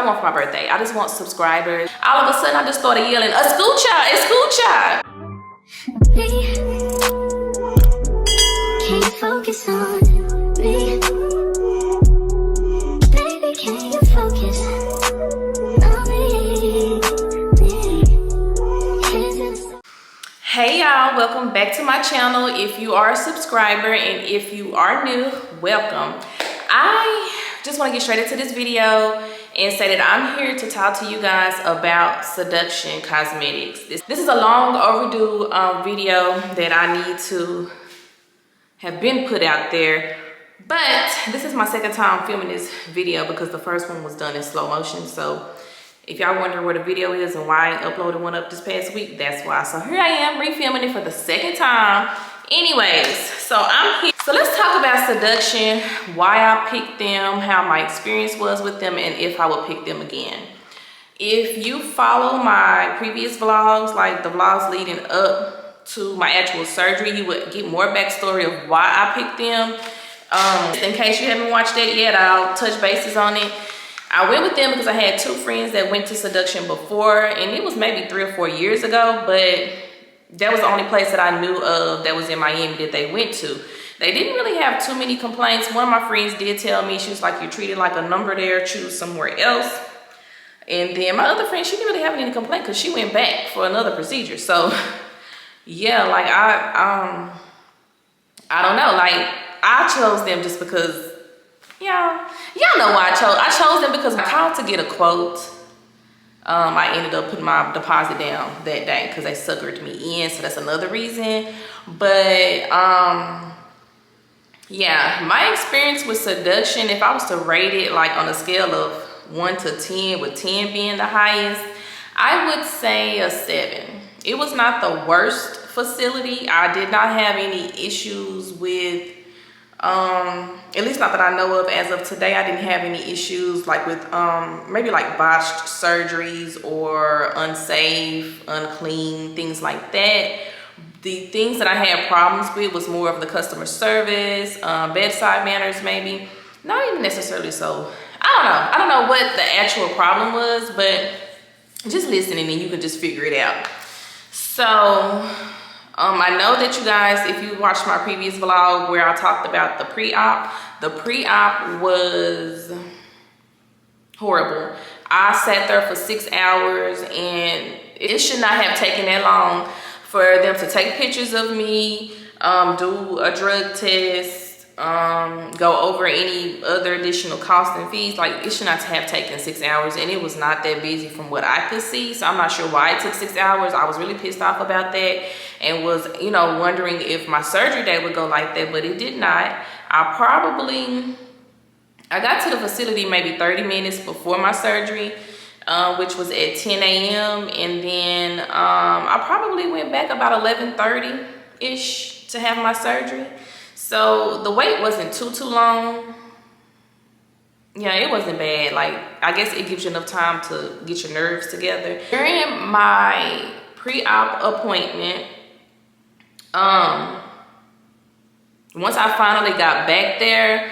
I want for my birthday. I just want subscribers. All of a sudden, I just started yelling, escucha, escucha. Can you focus on me? Baby, can you focus on me? Hey y'all, welcome back to my channel. If you are a subscriber and if you are new, welcome. I just want to get straight into this video and say that I'm here to talk to you guys about Seduction Cosmetics. This is a long overdue video that I need to have been put out there, but this is my second time filming this video because the first one was done in slow motion. So if y'all wonder where the video is and why I uploaded one up this past week, that's why. So here I am refilming it for the second time. Anyways, so I'm here. So let's talk about Seduction, why I picked them, how my experience was with them, and if I would pick them again. If you follow my previous vlogs, like the vlogs leading up to my actual surgery, you would get more backstory of why I picked them. In case you haven't watched that yet, I'll touch bases on it. I went with them because I had two friends that went to Seduction before, and it was maybe 3 or 4 years ago, but that was the only place that I knew of that was in Miami that they went to. They didn't really have too many complaints. One of my friends did tell me, she was like, you're treated like a number there, choose somewhere else. And then my other friend, she didn't really have any complaint because she went back for another procedure. So yeah, like I don't know, like I chose them just because, y'all know why I chose them because I called to get a quote. I ended up putting my deposit down that day because they suckered me in, so that's another reason. But yeah, my experience with Seduction, if I was to rate it like on a scale of 1 to 10, with 10 being the highest, I would say a 7. It was not the worst facility. I did not have any issues with at least not that I know of as of today. I didn't have any issues like with maybe like botched surgeries or unsafe, unclean, things like that. The things that I had problems with was more of the customer service, bedside manners maybe. Not even necessarily so. I don't know what the actual problem was, but just listening and you can just figure it out. So I know that you guys, if you watched my previous vlog where I talked about the pre-op was horrible. I sat there for 6 hours and it should not have taken that long for them to take pictures of me, do a drug test, go over any other additional costs and fees. Like, it should not have taken 6 hours, and it was not that busy from what I could see. So I'm not sure why it took 6 hours. I was really pissed off about that and was, wondering if my surgery day would go like that, but it did not. I got to the facility maybe 30 minutes before my surgery, which was at 10 a.m. And then I probably went back about 11:30-ish to have my surgery. So the wait wasn't too long. Yeah, it wasn't bad. Like, I guess it gives you enough time to get your nerves together. During my pre-op appointment, once I finally got back there,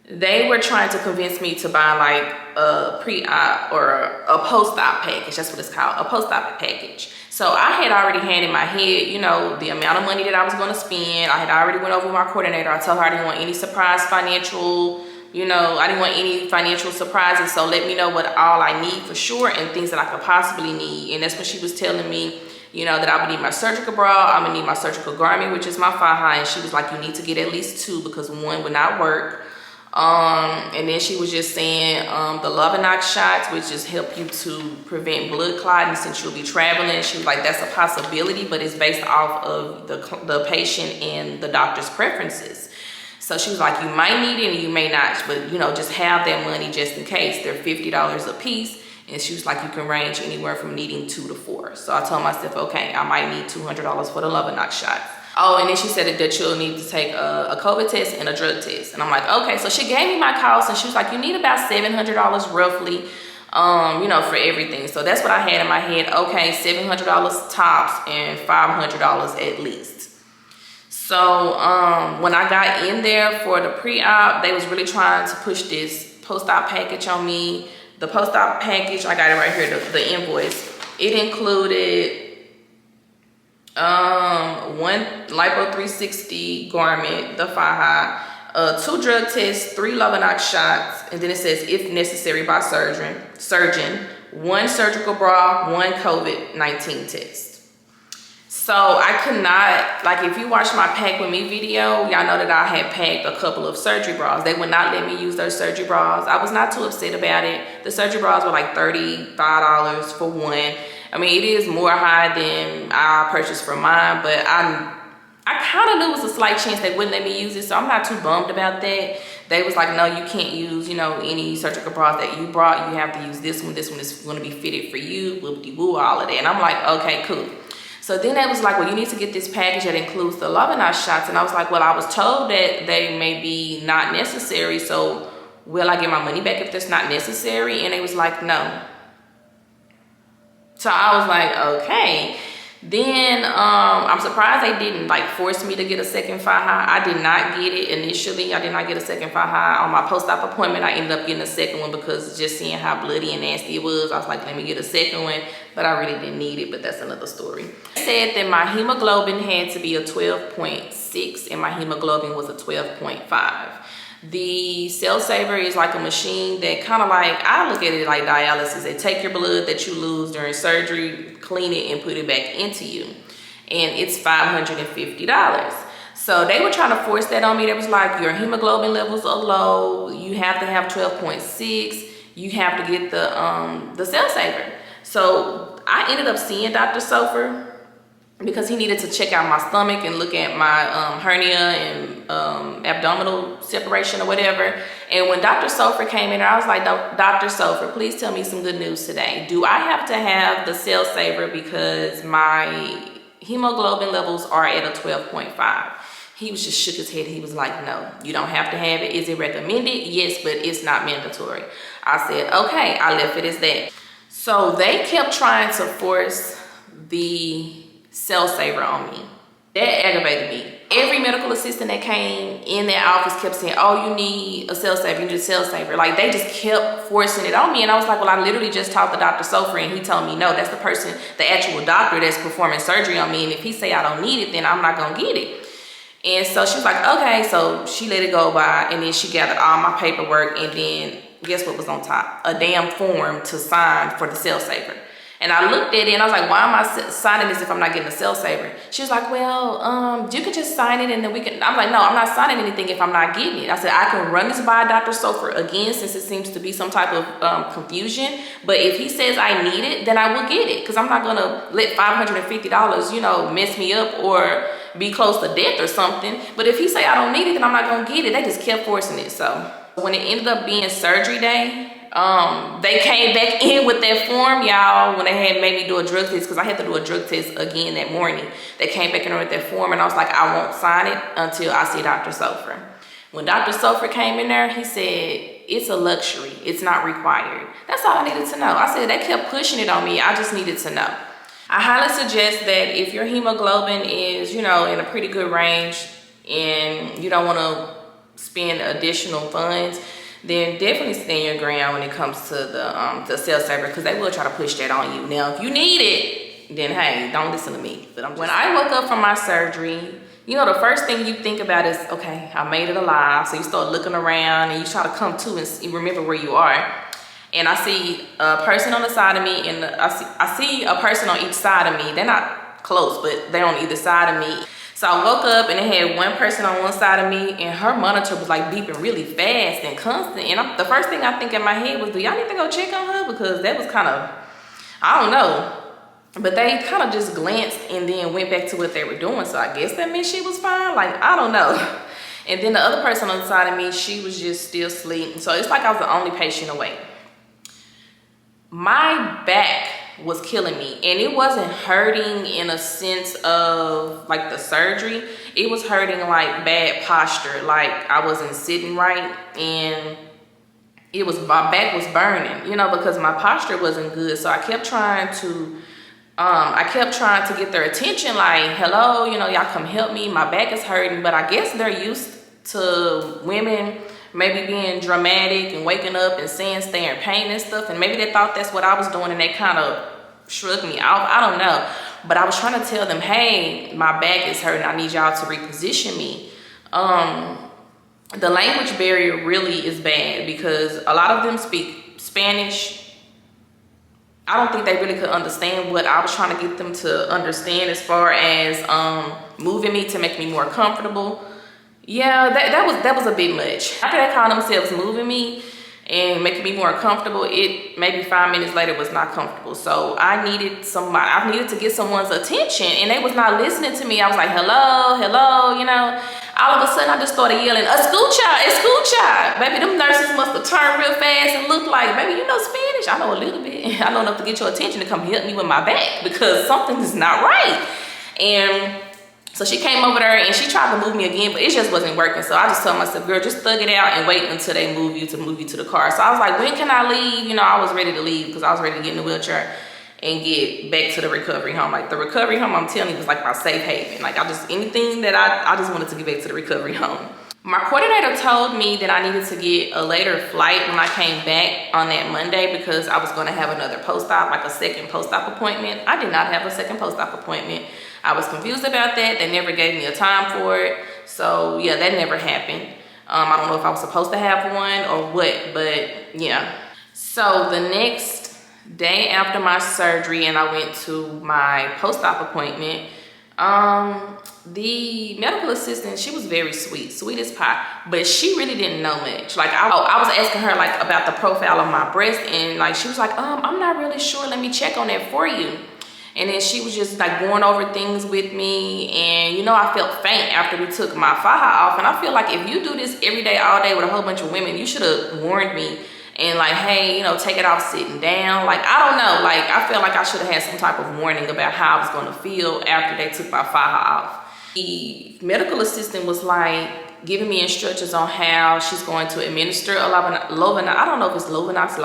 they were trying to convince me to buy like a pre-op or a post-op package. That's what it's called, a post-op package. So I had already had in my head, the amount of money that I was going to spend. I had already went over with my coordinator. I told her I didn't want any surprise financial, I didn't want any financial surprises. So let me know what all I need for sure and things that I could possibly need. And that's when she was telling me, that I would need my surgical bra. I'm going to need my surgical garment, which is my faja. And she was like, you need to get at least 2 because 1 would not work. And then she was just saying the Lovenox shots, which just help you to prevent blood clotting since you'll be traveling. She was like, that's a possibility, but it's based off of the patient and the doctor's preferences. So she was like, you might need it and you may not, but just have that money just in case. They're $50 a piece. And she was like, you can range anywhere from needing 2 to 4. So I told myself, okay, I might need $200 for the Lovenox shots. Oh, and then she said that you'll need to take a COVID test and a drug test. And I'm like, okay. So she gave me my cost and she was like, you need about $700 roughly, for everything. So that's what I had in my head. Okay, $700 tops and $500 at least. So when I got in there for the pre-op, they was really trying to push this post-op package on me. The post-op package, I got it right here, the invoice. It included one lipo 360 garment, the faja, 2 drug tests, 3 Lovenox shots, and then it says if necessary by surgeon, 1 surgical bra, 1 COVID-19 test. So I could not, like, if you watch my pack with me video, y'all know that I had packed a couple of surgery bras. They would not let me use those surgery bras. I was not too upset about it. The surgery bras were like $35 for one. I mean, it is more high than I purchased for mine, but I kind of knew it was a slight chance they wouldn't let me use it, so I'm not too bummed about that. They was like, no, you can't use, you know, any surgical bras that you brought. You have to use this one. This one is going to be fitted for you, whoop-de-woo, all of that. And I'm like, okay, cool. So then they was like, well, you need to get this package that includes the Lovenox shots. And I was like, well, I was told that they may be not necessary, so will I get my money back if that's not necessary? And they was like, no. So I was like, okay. Then I'm surprised they didn't like force me to get a second faja. I did not get it initially. I did not get a second faja. On my post-op appointment, I ended up getting a second one because just seeing how bloody and nasty it was, I was like, let me get a second one. But I really didn't need it, but that's another story. They said that my hemoglobin had to be a 12.6 and my hemoglobin was a 12.5. The Cell Saver is like a machine that kind of like, I look at it like dialysis. They take your blood that you lose during surgery, clean it, and put it back into you. And it's $550. So they were trying to force that on me. They was like, your hemoglobin levels are low. You have to have 12.6. You have to get the Cell Saver. So I ended up seeing Dr. Sofer because he needed to check out my stomach and look at my hernia and abdominal separation or whatever. And when Dr. Sofer came in, I was like, Dr. Sofer, please tell me some good news today. Do I have to have the Cell Saver because my hemoglobin levels are at a 12.5? He was just shook his head. He was like, no, you don't have to have it. Is it recommended? Yes, but it's not mandatory. I said, okay, I left it as that. So they kept trying to force the Cell Saver on me. That aggravated me. Every medical assistant that came in that office kept saying, oh, you need a Cell Saver, you need a Cell Saver. Like, they just kept forcing it on me. And I was like, well, I literally just talked to Dr. Sofer and he told me, no, that's the person, the actual doctor that's performing surgery on me. And if he say I don't need it, then I'm not gonna get it. And so she was like, okay. So she let it go by, and then she gathered all my paperwork, and then guess what was on top? A damn form to sign for the Cell Saver. And I looked at it and I was like, why am I signing this if I'm not getting a Cell Saver? She was like, well, you could just sign it and then we can. I'm like, no, I'm not signing anything if I'm not getting it. I said, I can run this by Dr. Sofer again since it seems to be some type of confusion. But if he says I need it, then I will get it. Because I'm not going to let $550, you know, mess me up or be close to death or something. But if he say I don't need it, then I'm not going to get it. They just kept forcing it. So when it ended up being surgery day, they came back in with that form, y'all, when they had made me do a drug test, because I had to do a drug test again that morning. They came back in with that form, and I was like, I won't sign it until I see Dr. Sofer. When Dr. Sofer came in there, he said, it's a luxury. It's not required. That's all I needed to know. I said, they kept pushing it on me. I just needed to know. I highly suggest that if your hemoglobin is, you know, in a pretty good range and you don't want to spend additional funds, then definitely stand your ground when it comes to the Cell Saver, because they will try to push that on you. Now, if you need it, then hey, don't listen to me. But when I woke up from my surgery, you know, the first thing you think about is, okay, I made it alive. So you start looking around and you try to come to and remember where you are. And I see a person on the side of me, and I see a person on each side of me. They're not close, but they're on either side of me. So I woke up and it had one person on one side of me, and her monitor was like beeping really fast and constant. And the first thing I think in my head was, do y'all need to go check on her? Because that was kind of, I don't know. But they kind of just glanced and then went back to what they were doing. So I guess that meant she was fine. Like, I don't know. And then the other person on the side of me, she was just still asleep. So it's like I was the only patient awake. My back was killing me, and it wasn't hurting in a sense of like the surgery. It was hurting like bad posture, like I wasn't sitting right, and it was, my back was burning, you know, because my posture wasn't good. So I kept trying to get their attention, like, hello, you know, y'all come help me, my back is hurting. But I guess they're used to women maybe being dramatic and waking up and saying stay in pain and stuff, and maybe they thought that's what I was doing and they kind of shrugged me off. I don't know, but I was trying to tell them, hey, my back is hurting, I need y'all to reposition me. The language barrier really is bad because a lot of them speak Spanish. I don't think they really could understand what I was trying to get them to understand as far as moving me to make me more comfortable. Yeah, that was a bit much. After they called themselves moving me and making me more comfortable, it maybe 5 minutes later was not comfortable. So I needed to get someone's attention, and they was not listening to me. I was like, hello, hello, you know. All of a sudden I just started yelling, escucha. Baby, them nurses must have turned real fast and looked like, baby, you know Spanish? I know a little bit. I know enough to get your attention to come help me with my back because something is not right. And so she came over there and she tried to move me again, but it just wasn't working. So I just told myself, girl, just thug it out and wait until they move you to the car. So I was like, when can I leave? You know, I was ready to leave because I was ready to get in the wheelchair and get back to the recovery home. Like the recovery home, I'm telling you, was like my safe haven. Like anything that I just wanted to get back to the recovery home. My coordinator told me that I needed to get a later flight when I came back on that Monday because I was gonna have another post-op, like a second post-op appointment. I did not have a second post-op appointment. I was confused about that. They never gave me a time for it. So yeah, that never happened. I don't know if I was supposed to have one or what, but yeah. So the next day after my surgery and I went to my post-op appointment, the medical assistant, she was very sweet as pie, but she really didn't know much. Like I was asking her like about the profile of my breast, and like she was like, I'm not really sure, let me check on that for you. And then she was just like going over things with me, and you know, I felt faint after we took my faja off. And I feel like if you do this every day, all day with a whole bunch of women, you should have warned me and like, hey, you know, take it off sitting down. Like, I don't know, like I feel like I should have had some type of warning about how I was gonna feel after they took my faja off. The medical assistant was like giving me instructions on how she's going to administer a Lovenox. I don't know if it's Lovenox,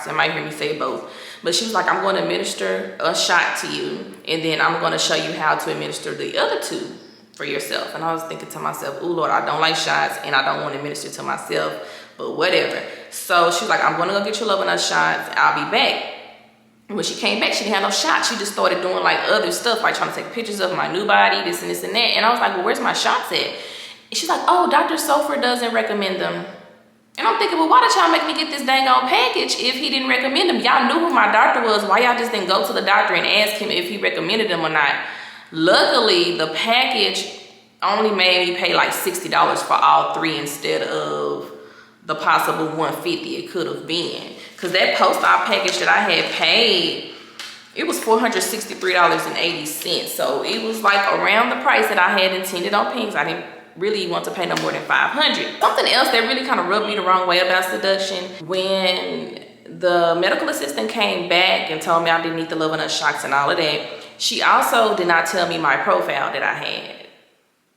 you might hear me say both. But she was like, I'm going to administer a shot to you, and then I'm going to show you how to administer the other two for yourself. And I was thinking to myself, oh Lord, I don't like shots and I don't want to administer to myself, but whatever. So she was like, I'm going to go get your Lovenox shots. I'll be back. And when she came back, she didn't have no shots. She just started doing like other stuff, like trying to take pictures of my new body, this and this and that. And I was like, well, where's my shots at? And she's like, oh, Dr. Sofer doesn't recommend them. And I'm thinking, well, why did y'all make me get this dang on package if he didn't recommend them? Y'all knew who my doctor was. Why y'all just didn't go to the doctor and ask him if he recommended them or not? Luckily, the package only made me pay like $60 for all three instead of the possible $150 it could have been. Because that post-op package that I had paid, it was $463.80. So it was like around the price that I had intended on paying. I didn't really want to pay no more than $500. Something else that really kind of rubbed me the wrong way about Seduction, when the medical assistant came back and told me I didn't need the Lovenox shots and all of that, she also did not tell me my profile that I had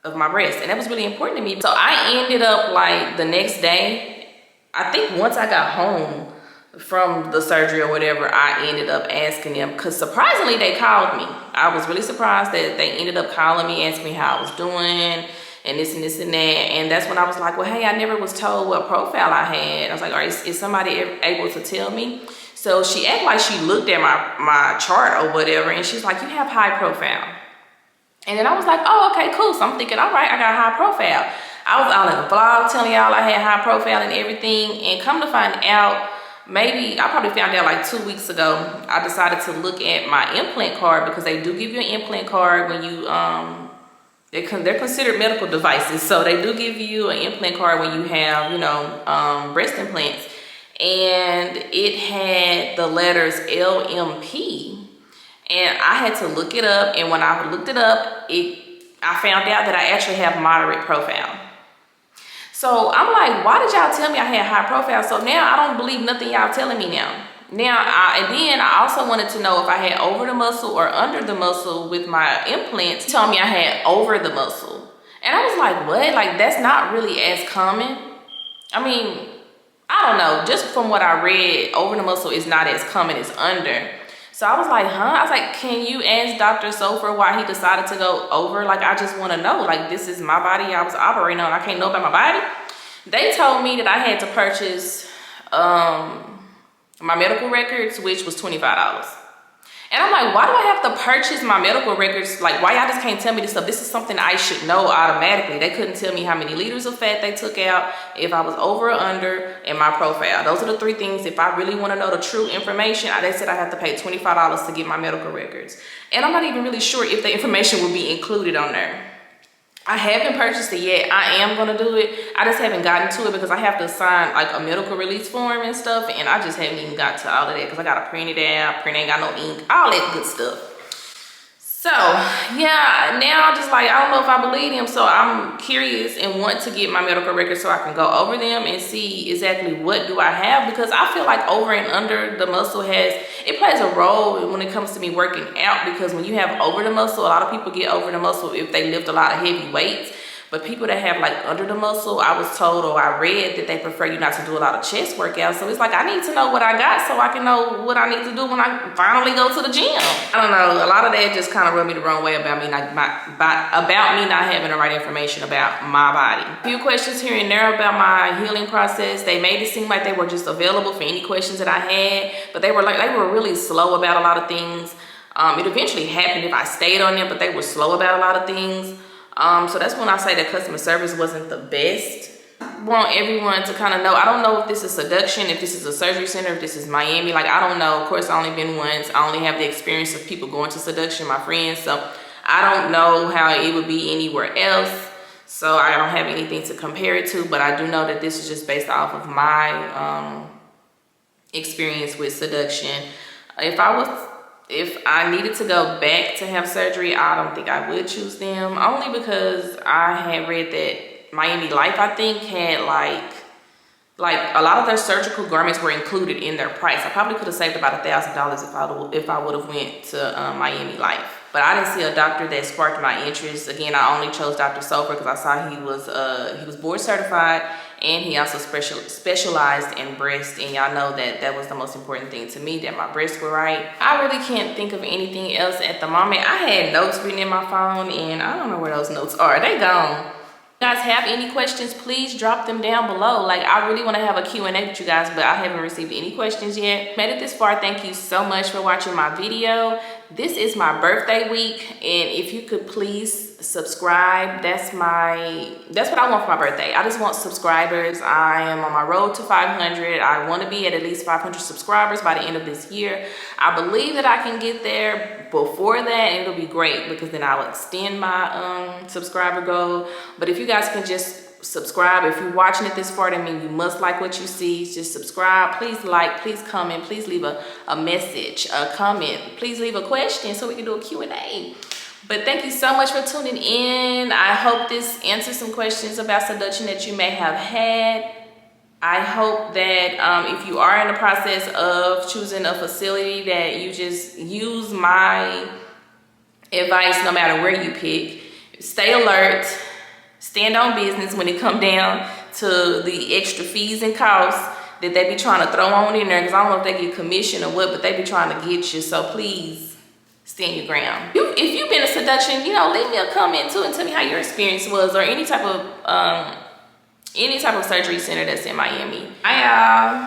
of my breast, and that was really important to me. So I ended up like the next day, I think once I got home from the surgery or whatever, I ended up asking them, because surprisingly they called me. I was really surprised that they ended up calling me, asking me how I was doing and this and this and that. And that's when I was like, well, hey, I never was told what profile I had. I was like, all right, is somebody able to tell me? So she acted like she looked at my chart or whatever, and she's like, you have high profile. And then I was like, oh, okay, cool. So I'm thinking, all right, I got high profile. I was all in the vlog telling y'all I had high profile and everything. And come to find out, maybe I probably found out like 2 weeks ago, I decided to look at my implant card, because they do give you an implant card when you, they're considered medical devices. So they do give you an implant card when you have, you know, breast implants. And it had the letters LMP. And I had to look it up, and when I looked it up, I found out that I actually have moderate profile. So I'm like, why did y'all tell me I had high profile? So now I don't believe nothing y'all telling me now. And then I also wanted to know if I had over the muscle or under the muscle with my implants. She told me I had over the muscle. And I was like, what? Like, that's not really as common. I mean, I don't know. Just from what I read, over the muscle is not as common as under. So I was like, huh? I was like, can you ask Dr. Sofer why he decided to go over? Like, I just want to know. Like, this is my body I was operating on. I can't know about my body. They told me that I had to purchase my medical records, which was $25. And I'm like, why do I have to purchase my medical records? Like, why y'all just can't tell me this stuff? This is something I should know automatically. They couldn't tell me how many liters of fat they took out, if I was over or under, and my profile. Those are the three things. If I really want to know the true information, they said I have to pay $25 to get my medical records. And I'm not even really sure if the information will be included on there. I haven't purchased it yet. I am gonna do it. I just haven't gotten to it because I have to sign like a medical release form and stuff, and I just haven't even got to all of that because I gotta print it out, print ain't got no ink, all that good stuff. So yeah, now just like, I don't know if I believe them, so I'm curious and want to get my medical records so I can go over them and see exactly what do I have, because I feel like over and under the muscle it plays a role when it comes to me working out, because when you have over the muscle, a lot of people get over the muscle if they lift a lot of heavy weights. But people that have like under the muscle, I was told or I read that they prefer you not to do a lot of chest workouts. So it's like, I need to know what I got so I can know what I need to do when I finally go to the gym. I don't know, a lot of that just kind of rubbed me the wrong way about me not having the right information about my body. A few questions here and there about my healing process. They made it seem like they were just available for any questions that I had, but they were really slow about a lot of things. It eventually happened if I stayed on them, but they were slow about a lot of things. So that's when I say that customer service wasn't the best. I want everyone to kind of know. I don't know if this is Seduction, if this is a surgery center, if this is Miami. Like, I don't know. Of course, I only been once. I only have the experience of people going to Seduction, my friends. So I don't know how it would be anywhere else. So I don't have anything to compare it to. But I do know that this is just based off of my experience with Seduction. If I needed to go back to have surgery, I don't think I would choose them, only because I had read that Miami Life, I think, had like a lot of their surgical garments were included in their price. I probably could have saved about $1,000 if I would have went to Miami Life. But I didn't see a doctor that sparked my interest. Again, I only chose Dr. Sofer because I saw he was board certified, and he also specialized in breast, and y'all know that was the most important thing to me, that my breasts were right. I really can't think of anything else at the moment. I had notes written in my phone, and I don't know where those notes are. They gone. If you guys have any questions, please drop them down below. Like, I really want to have a Q&A with you guys, but I haven't received any questions yet. Made it this far, thank you so much for watching my video. This is my birthday week, and if you could please subscribe. That's what I want for my birthday. I just want subscribers. I am on my road to 500. I want to be at least 500 subscribers by the end of this year. I believe that I can get there before that, and it'll be great because then I'll extend my subscriber goal. But if you guys can just subscribe, if you're watching it this far, that means you must like what you see. Just subscribe. Please like, please comment, please leave a message, a comment, please leave a question so we can do a Q&A. But thank you so much for tuning in. I hope this answers some questions about Seduction that you may have had. I hope that if you are in the process of choosing a facility, that you just use my advice no matter where you pick. Stay alert, stand on business when it comes down to the extra fees and costs that they be trying to throw on in there, because I don't know if they get commission or what, but they be trying to get you. So please stand your ground. If you've been to Seduction, leave me a comment too and tell me how your experience was, or any type of surgery center that's in Miami. Bye, y'all.